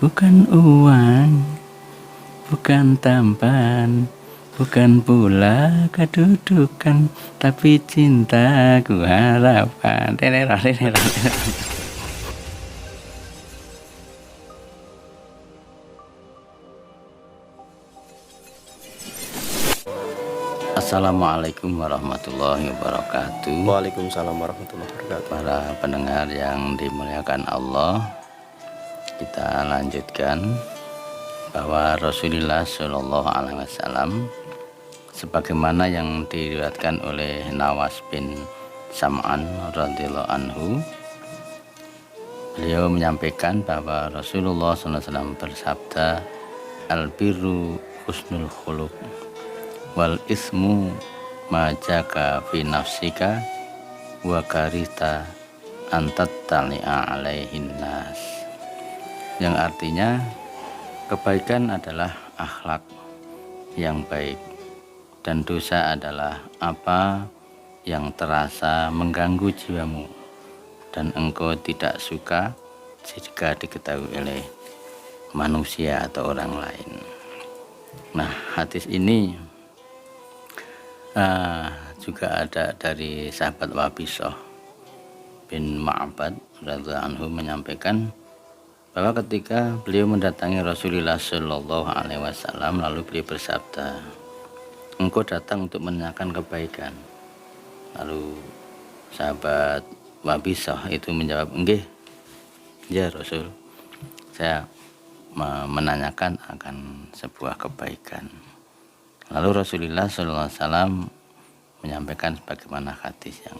bukan uang, bukan tampan, bukan pula kedudukan, tapi cintaku harapan. Teneran, teneran, teneran. Assalamualaikum warahmatullahi wabarakatuh. Waalaikumsalam warahmatullahi wabarakatuh. Para pendengar yang dimuliakan Allah, kita lanjutkan bahwa Rasulullah Shallallahu Alaihi Wasallam sebagaimana yang diriwayatkan oleh Nawas bin Sam'an radhiyallahu anhu, beliau menyampaikan bahwa Rasulullah SAW bersabda, al-birru husnul khuluq wal ismu majaka fi nafsika wa karita antat tali'a alaihin nas, yang artinya kebaikan adalah akhlak yang baik dan dosa adalah apa yang terasa mengganggu jiwamu dan engkau tidak suka jika diketahui oleh manusia atau orang lain. Nah, hadis ini juga ada dari sahabat Wabisah bin Ma'bad radhiyallahu anhu menyampaikan bahwa ketika beliau mendatangi Rasulullah Shallallahu Alaihi Wasallam, lalu beliau bersabda, engkau datang untuk menanyakan kebaikan. Lalu sahabat Wabisah itu menjawab, enggih, ya Rasul, saya menanyakan akan sebuah kebaikan. Lalu Rasulullah SAW menyampaikan sebagaimana hadis yang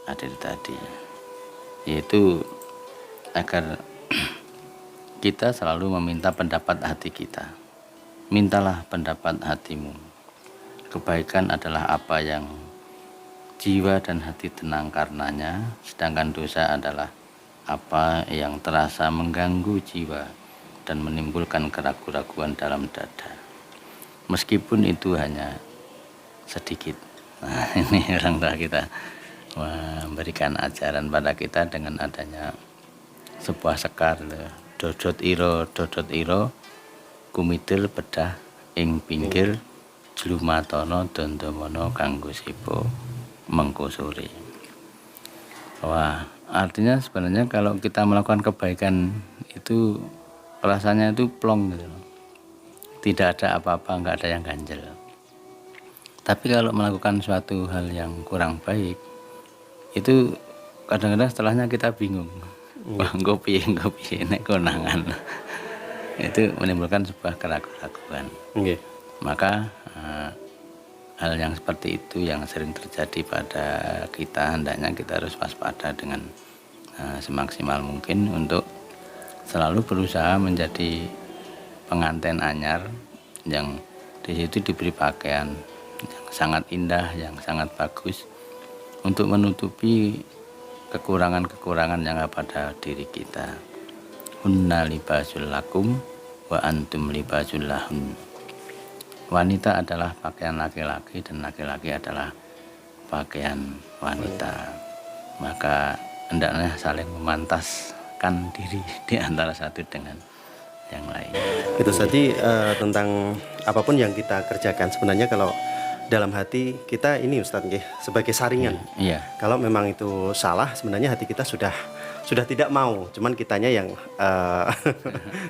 ada tadi, yaitu agar kita selalu meminta pendapat hati kita. Mintalah pendapat hatimu. Kebaikan adalah apa yang jiwa dan hati tenang karenanya, sedangkan dosa adalah apa yang terasa mengganggu jiwa dan menimbulkan keraguan-keraguan dalam dada, meskipun itu hanya sedikit. Nah, ini orang tua kita memberikan ajaran pada kita dengan adanya sebuah sekar, dodot iro kumidil bedah ing pinggir jlumatono dondomono kanggo sipo mengko sore. Wah, artinya sebenarnya kalau kita melakukan kebaikan itu rasanya itu plong gitu, tidak ada apa-apa, nggak ada yang ganjel. Tapi kalau melakukan suatu hal yang kurang baik, itu kadang-kadang setelahnya kita bingung. Wah, ngopi nek konangan. Itu menimbulkan sebuah keraguan-keraguan. Maka hal yang seperti itu yang sering terjadi pada kita, hendaknya kita harus waspada dengan semaksimal mungkin untuk selalu berusaha menjadi pengantin anyar yang di situ diberi pakaian yang sangat indah, yang sangat bagus untuk menutupi kekurangan-kekurangan yang ada pada diri kita. Hunna libasul lakum wa antum libasul lahun. Wanita adalah pakaian laki-laki dan laki-laki adalah pakaian wanita. Maka hendaknya saling memantaskan diri di antara satu dengan yang lain. Itu tadi tentang apapun yang kita kerjakan, sebenarnya kalau dalam hati kita ini Ustadz, sebagai saringan. Iya. Kalau memang itu salah, sebenarnya hati kita sudah tidak mau, cuman kitanya yang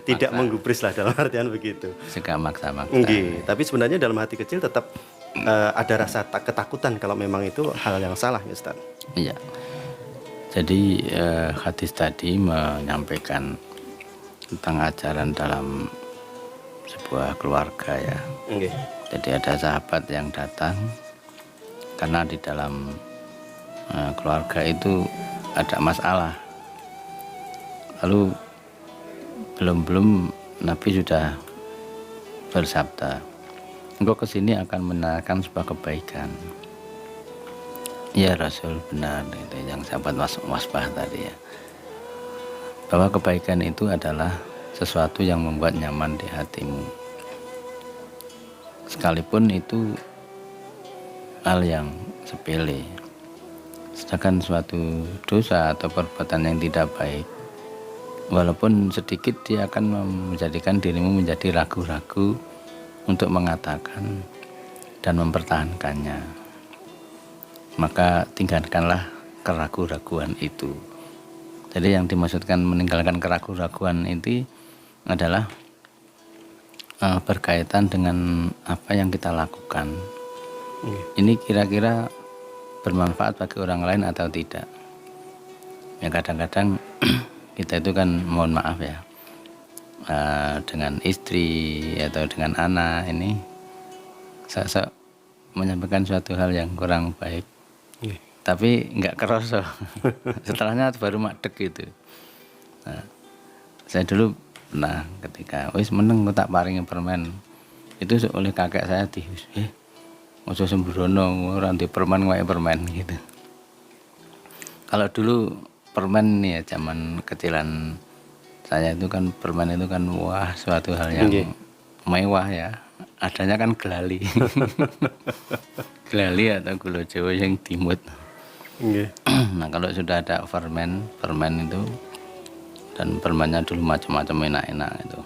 tidak menggubris lah, dalam artian begitu. Suka maksa-maksa. Tapi sebenarnya dalam hati kecil tetap ada rasa ketakutan kalau memang itu hal yang salah, ya Ustadz. Iya. Jadi hadis tadi menyampaikan tentang ajaran dalam sebuah keluarga ya. Jadi ada sahabat yang datang karena di dalam keluarga itu ada masalah. Lalu belum Nabi sudah bersabda, engkau kesini akan menanyakan sebuah kebaikan. Ya Rasul, benar itu yang sahabat wasbah tadi ya, bahwa kebaikan itu adalah sesuatu yang membuat nyaman di hatimu, sekalipun itu hal yang sepele. Sedangkan suatu dosa atau perbuatan yang tidak baik walaupun sedikit dia akan menjadikan dirimu menjadi ragu-ragu untuk mengatakan dan mempertahankannya. Maka tinggalkanlah keraguan-raguan itu. Jadi yang dimaksudkan meninggalkan keraguan-raguan itu adalah berkaitan dengan apa yang kita lakukan. Ini kira-kira bermanfaat bagi orang lain atau tidak. Ya kadang-kadang kita itu kan mohon maaf ya, dengan istri atau dengan anak ini sok menyampaikan suatu hal yang kurang baik, tapi nggak kerasa. Setelahnya baru madeg gitu. Nah, saya dulu pernah ketika wis meneng tak paringi permen itu oleh kakek saya ojo sembrono ora ndek permen wae permen gitu. Kalau dulu permen nih ya zaman kecilan saya itu kan permen itu kan wah suatu hal yang mewah ya. Adanya kan gelali. Gelali atau gula Jawa yang timut. Nah kalau sudah ada permen itu, dan permennya dulu macam-macam enak-enak itu.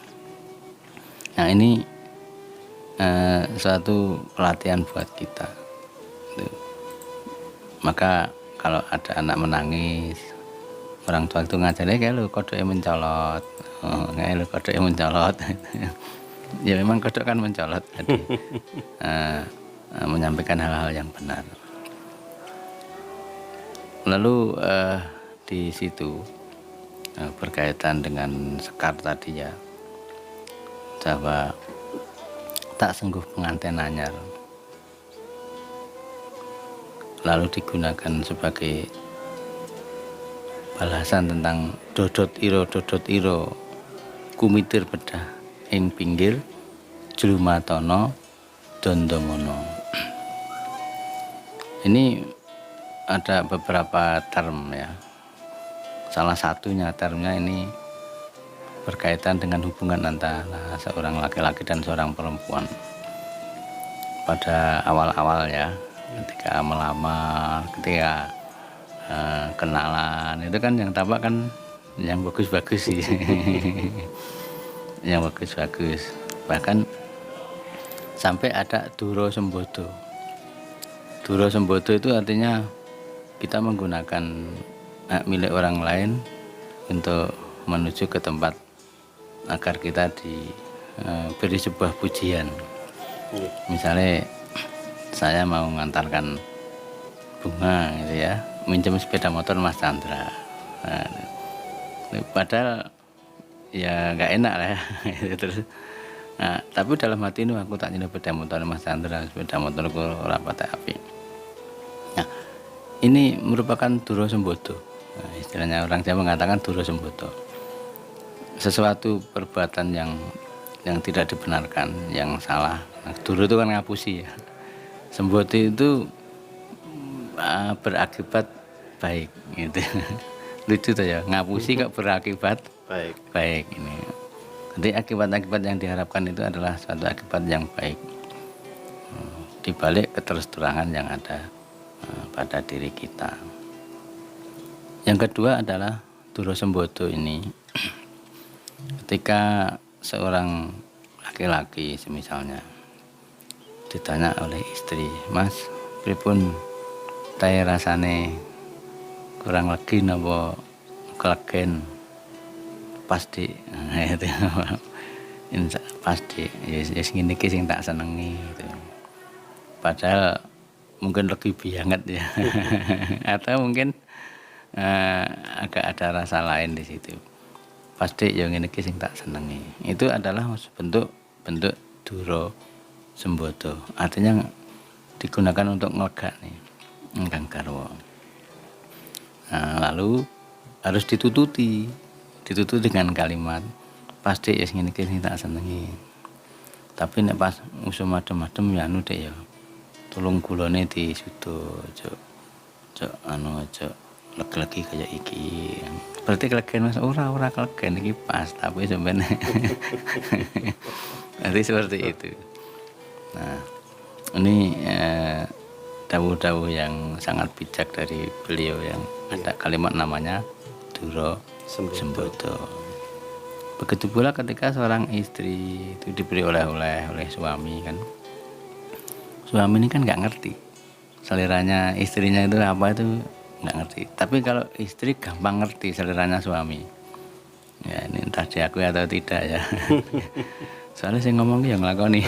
Nah ini suatu pelatihan buat kita. Maka kalau ada anak menangis, orang tua itu ngajarnya kayak lu kodoknya mencolot, kayak lu kodoknya mencolot. Ya memang kodok kan mencolot tadi, menyampaikan hal-hal yang benar. Lalu di situ berkaitan dengan sekar tadi ya, bahwa tak sengguh pengantin anyar, lalu digunakan sebagai balasan tentang dodot iro kumitir bedah ing pinggir jlumatono dondomono. Ini ada beberapa term ya. Salah satunya termnya ini berkaitan dengan hubungan antara seorang laki-laki dan seorang perempuan. Pada awal-awal ya, ketika melamar, ketika kenalan, itu kan yang tampak kan yang bagus-bagus sih. Yang bagus-bagus. Bahkan sampai ada duro sembodo. Duro sembodo itu artinya kita menggunakan hak milik orang lain untuk menuju ke tempat agar kita diberi sebuah pujian. Misalnya saya mau mengantarkan bunga gitu ya, minjem sepeda motor Mas Chandra. Nah, padahal ya nggak enak lah ya. Terus nah, tapi dalam hati ini aku tak nyentuh sepeda motor Mas Chandra, sepeda motorku ora patek api. Nah, ini merupakan duro sembodo. Nah, istilahnya orang Jawa mengatakan duro sembodo. Sesuatu perbuatan yang tidak dibenarkan, yang salah. Nah, duro itu kan ngapusi ya. Sembodo itu berakibat baik gitu. Lucu tuh ya, ngapusi kok berakibat baik ini. Jadi akibat-akibat yang diharapkan itu adalah suatu akibat yang baik di balik keterus-terangan yang ada pada diri kita. Yang kedua adalah duro sembodo ini. Ketika seorang laki-laki misalnya ditanya oleh istri, Mas, pripun tae rasane kurang legi napa kelegen? Pasti itu pasti ya ngene iki sing tak senengi gitu. Padahal mungkin lebih banget ya. Atau mungkin agak ada rasa lain di situ. Pasti yang ngene iki sing tak senengi. Itu adalah bentuk duro sembodo. Artinya digunakan untuk nglegakne ingkang garwa. Nah, lalu harus ditututi dengan kalimat pasti ya ngene iki sing tak senengi. Tapi nek pas musuh madem-madem ya anu dek ya. Tolong gulane disudo aja legi-legi kaya iki. Berarti kelegen Mas ora kelegen iki pas tapi sampeyan. Nanti seperti itu. Nah, ini dawuh-dawuh yang sangat bijak dari beliau yang ada kalimat namanya duro sembodo. Begitu pula ketika seorang istri itu diberi oleh-oleh oleh suami kan. Suami ini kan nggak ngerti seleranya istrinya itu apa, itu nggak ngerti. Tapi kalau istri gampang ngerti seleranya suami. Ya ini entah diakui atau tidak ya. Soalnya saya ngomong yang ngelakoni.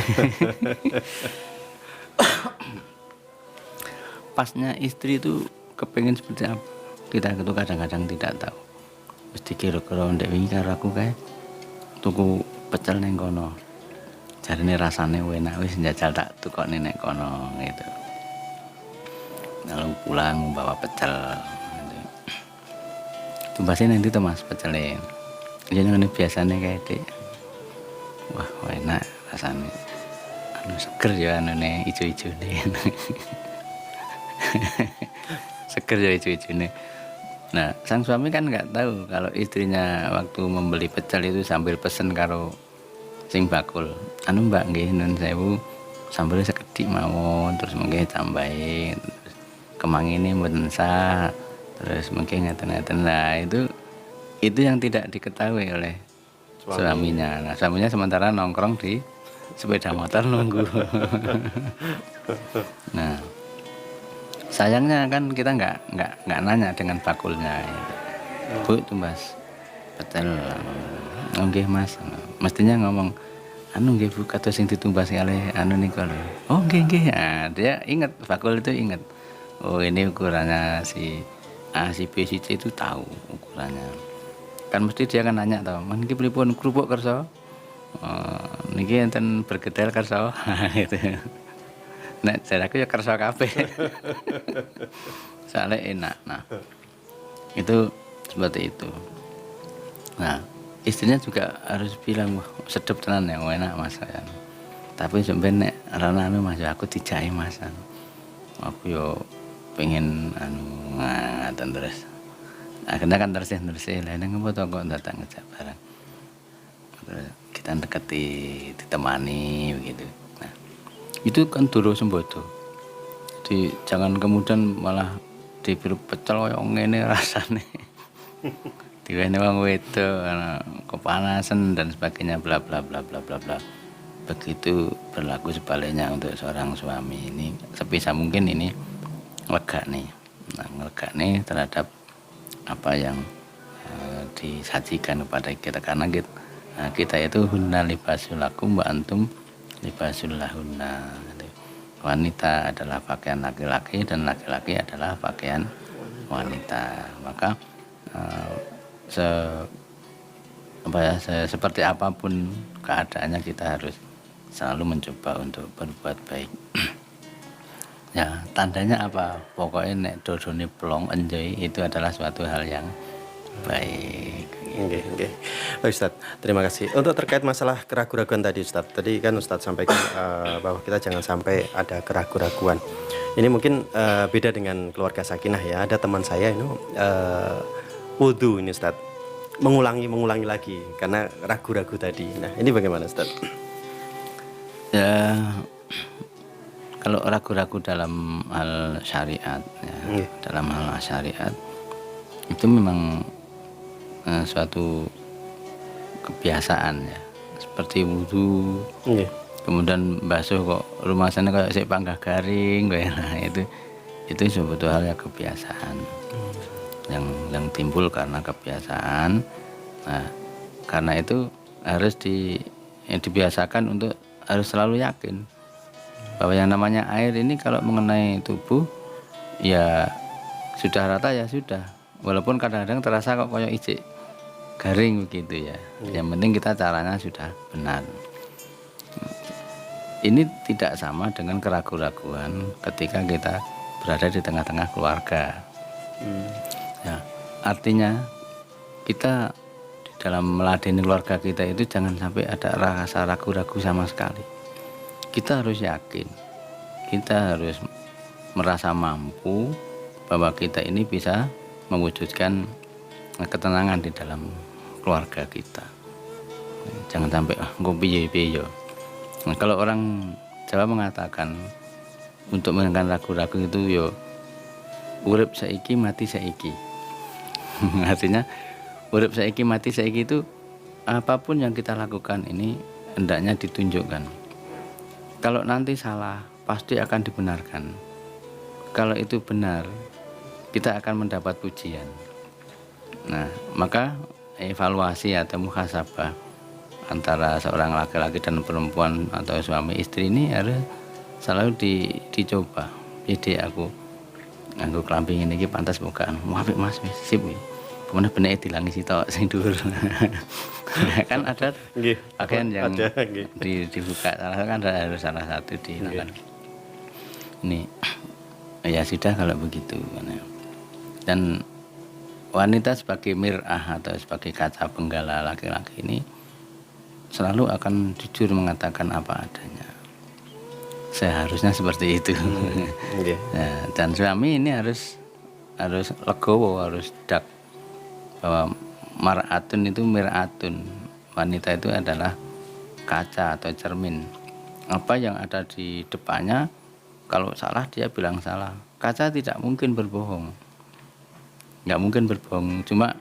Pasnya istri itu kepengen seperti apa, kita itu kadang-kadang tidak tahu. Mesti kira-kira ndek wingi karo aku kae tuku pecel ning kono. Jarine rasane enak, wis njajal tak tukokne nek kono gitu. Lalu pulang membawa pecel. Tumbasnya nanti tuh Mas pecelnya. Jadi biasanya kayak dek. Wah enak rasanya. Anu seger ya anu nih ijo-ijo nih. Seger ya ijo-ijo nih. Nah sang suami kan nggak tahu kalau istrinya waktu membeli pecel itu sambil pesen karo sing bakul. Anu mbak nggih nun sewu sambalnya sekedhik mawon, terus mungkin tambahin terus kemangine mboten sah, terus mungkin ngeten-ngeten. Nah itu yang tidak diketahui oleh suaminya. Nah suaminya sementara nongkrong di sepeda motor nunggu. Nah sayangnya kan kita nggak nanya dengan bakulnya gitu. Bu tumbas pecel nggih Mas, mestinya ngomong anu nggih Bu kados sing ditumbas kalih anu niku lho. Oh nggih. Nah, dia ingat bakul itu ingat. Oh ini ukurannya si A, si B, si C itu tahu ukurannya. Kan mesti dia kan nanya tau, "Man iki pripun krupuk kersa?" Niki enten bergedel kersa. Gitu. Nek jaraku ya kersa kabeh. Soalnya enak. Nah, itu seperti itu. Nah, istrinya juga harus bilang, wah sedep tenan ya, enak Mas saya. Tapi sampeyan nek rana anu Mas aku dijai Mas. Aku yo pengen anu ngaten terus. Akhirnya kan tersih lah nang apa to kok datang ngejak barang. Terus kita deketi, ditemani begitu. Nah, itu kan duru sembodo. Jadi jangan kemudian malah diberi pecel koyo ngene rasane. Diwene wong wedok kepanasan dan sebagainya bla bla bla bla bla bla. Begitu berlaku sebaliknya untuk seorang suami ini sebisa mungkin ini lega nih. Nah, lega nih terhadap apa yang disajikan kepada kita karena kita itu hunna libasul lakum wa antum libasul lahunna. Wanita adalah pakaian laki-laki dan laki-laki adalah pakaian wanita. Maka seperti apapun keadaannya kita harus selalu mencoba untuk berbuat baik. Ya tandanya apa? Pokoknya nek dodone plong enjoy itu adalah suatu hal yang baik. Oke. Baik Ustadz, terima kasih. Untuk terkait masalah keraguan-raguan tadi Ustadz, tadi kan Ustadz sampaikan bahwa kita jangan sampai ada keraguan-raguan. Ini mungkin beda dengan keluarga sakinah ya. Ada teman saya ini wudu ini Ustadz, mengulangi lagi karena ragu-ragu tadi. Nah ini bagaimana Ustadz? Ya kalau ragu-ragu dalam hal syariat ya, dalam hal syariat itu memang suatu kebiasaan ya, seperti wudu kemudian basuh kok rumah sana kayak sik panggah garing kayak nah, itu sebetulnya kebiasaan yang timbul karena kebiasaan. Nah karena itu harus dibiasakan untuk harus selalu yakin bahwa yang namanya air ini kalau mengenai tubuh ya sudah rata ya sudah, walaupun kadang-kadang terasa kok kayak ijik garing begitu ya. Yang penting kita caranya sudah benar. Ini tidak sama dengan keraguan-raguan ketika kita berada di tengah-tengah keluarga. Ya, artinya kita di dalam meladeni keluarga kita itu jangan sampai ada rasa ragu-ragu sama sekali. Kita harus yakin, kita harus merasa mampu bahwa kita ini bisa mewujudkan ketenangan di dalam keluarga kita. Jangan sampai piye. Nah, kalau orang Jawa mengatakan untuk menghilangkan ragu-ragu itu yo urip saiki mati saiki. Artinya urip saiki mati saiki itu apapun yang kita lakukan ini hendaknya ditunjukkan. Kalau nanti salah, pasti akan dibenarkan. Kalau itu benar, kita akan mendapat pujian. Nah, maka evaluasi atau muhasabah antara seorang laki-laki dan perempuan atau suami istri ini harus selalu dicoba. Jadi aku kelambi ngene iki pantas bukan. Apik Mas, wis sip iki. Kemana bener dilangi sitok sing dhuwur. Kan ada pakaian yang dibuka, kan harus salah satu kan. Ini ya sudah kalau begitu. Dan wanita sebagai mir'ah atau sebagai kaca penggala laki-laki ini selalu akan jujur mengatakan apa adanya. Seharusnya seperti itu. Nah, dan suami ini harus legowo, harus dak bahwa mar'atun itu mir'atun. Wanita itu adalah kaca atau cermin. Apa yang ada di depannya, kalau salah dia bilang salah. Kaca tidak mungkin berbohong. Nggak mungkin berbohong. Cuma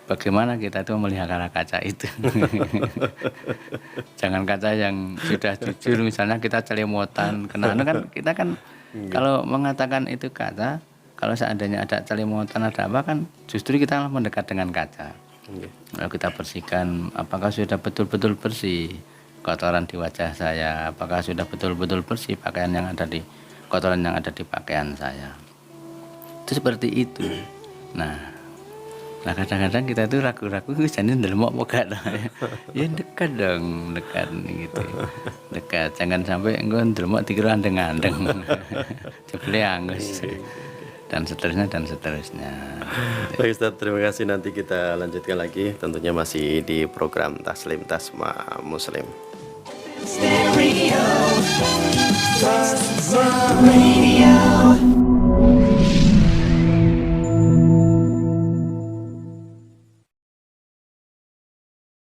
bagaimana kita itu melihara kaca itu. Jangan kaca yang sudah jujur, misalnya kita celemotan kena kan, kita kan kalau mengatakan itu kaca, kalau seandainya ada celemotan ada apa kan justru kita mendekat dengan kaca. Kalau kita bersihkan, apakah sudah betul-betul bersih kotoran di wajah saya, apakah sudah betul-betul bersih pakaian yang ada di kotoran yang ada di pakaian saya. Itu seperti itu. Nah kadang-kadang kita itu ragu-ragu jadi ndelok apa gak. Ya dekat dong, dekat gitu. Dekat, jangan sampai engko ndelok dikira andeng-andeng. Jebule angus. Dan seterusnya. Baik Ustaz, terima kasih. Nanti kita lanjutkan lagi, tentunya masih di program Taslim Tasma Muslim. Stereo.